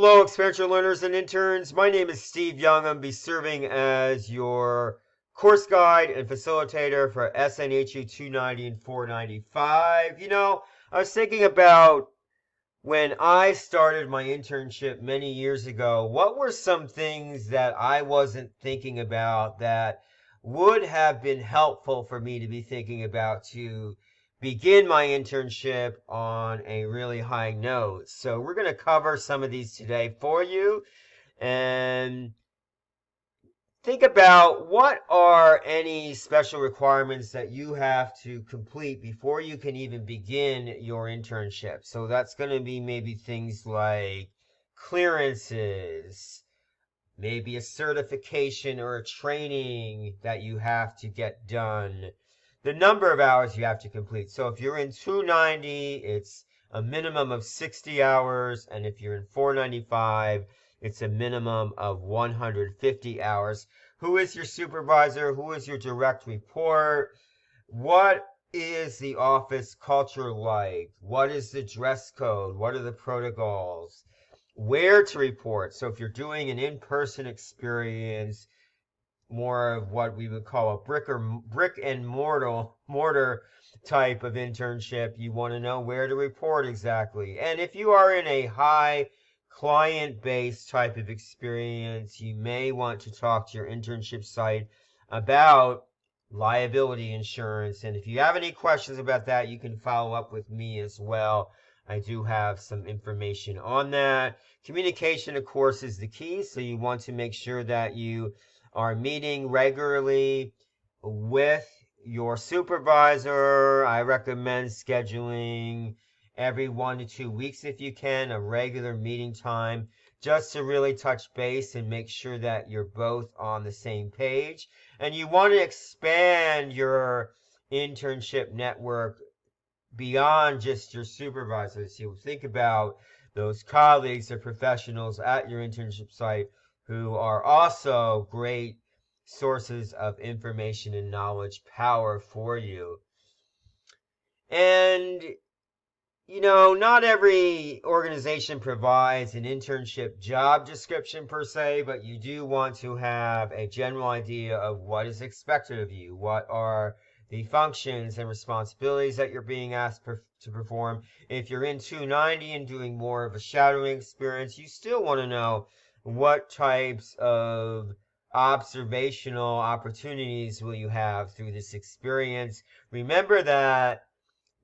Hello, experiential learners and interns. My name is Steve Young. I'll be serving as your course guide and facilitator for SNHU 290 and 495. I was thinking about when I started my internship many years ago, what were some things that I wasn't thinking about that would have been helpful for me to be thinking about to begin my internship on a really high note? So we're going to cover some of these today for you and think about what are any special requirements that you have to complete before you can even begin your internship. So that's going to be maybe things like clearances, maybe a certification or a training that you have to get done, the number of hours you have to complete. So if you're in 290, it's a minimum of 60 hours, and if you're in 495, it's a minimum of 150 hours. Who is your supervisor? Who is your direct report? What is the office culture like? What is the dress code? What are the protocols? Where to report? So if you're doing an in-person experience, more of what we would call a brick and mortar type of internship, you want to know where to report exactly. And if you are in a high client-based type of experience, you may want to talk to your internship site about liability insurance. And if you have any questions about that, you can follow up with me as well. I do have some information on that. Communication, of course, is the key. So you want to make sure that you are meeting regularly with your supervisor. I recommend scheduling every 1 to 2 weeks if you can, a regular meeting time, just to really touch base and make sure that you're both on the same page. And you want to expand your internship network beyond just your supervisors. You think about those colleagues or professionals at your internship site who are also great sources of information and knowledge power for you. And not every organization provides an internship job description per se, but you do want to have a general idea of what is expected of you. What are the functions and responsibilities that you're being asked to perform? If you're in 290 and doing more of a shadowing experience, you still want to know what types of observational opportunities will you have through this experience. Remember that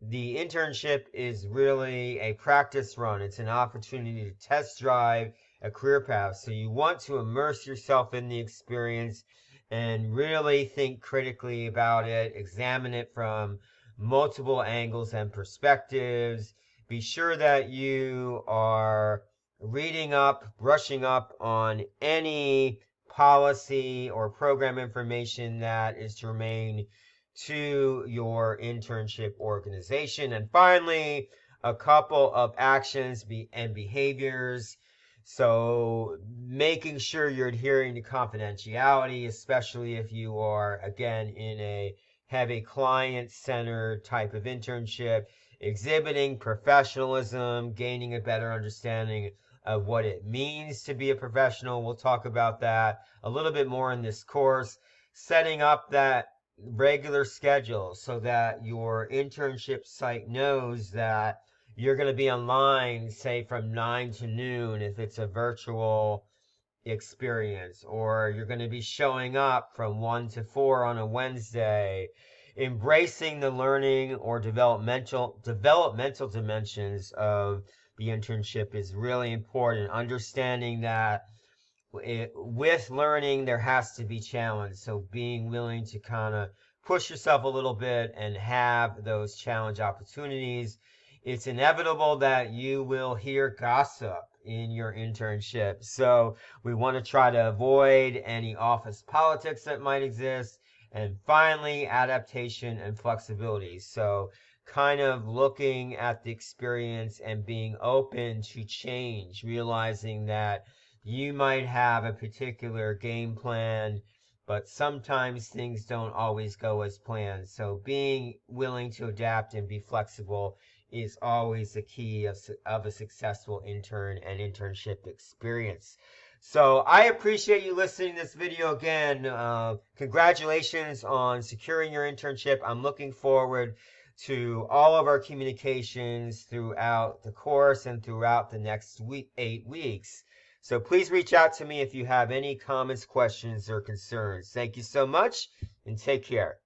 the internship is really a practice run. It's an opportunity to test drive a career path. So you want to immerse yourself in the experience and really think critically about it, examine it from multiple angles and perspectives. Be sure that you are reading up, brushing up on any policy or program information that is germane to your internship organization. And finally, a couple of actions and behaviors. So making sure you're adhering to confidentiality, especially if you are, again, have a client-centered type of internship, exhibiting professionalism, gaining a better understanding of what it means to be a professional. We'll talk about that a little bit more in this course. Setting up that regular schedule so that your internship site knows that you're going to be online, say from 9 to noon if it's a virtual experience, or you're going to be showing up from 1 to 4 on a Wednesday. Embracing the learning or developmental dimensions of the internship is really important. Understanding that with learning, there has to be challenge. So being willing to kind of push yourself a little bit and have those challenge opportunities. It's inevitable that you will hear gossip in your internship. So we want to try to avoid any office politics that might exist. And finally, adaptation and flexibility. So kind of looking at the experience and being open to change, realizing that you might have a particular game plan, but sometimes things don't always go as planned. So being willing to adapt and be flexible is always the key of a successful intern and internship experience. So I appreciate you listening to this video again. Congratulations on securing your internship. I'm looking forward to all of our communications throughout the course and throughout the next 8 weeks. So please reach out to me if you have any comments, questions, or concerns. Thank you so much, and take care.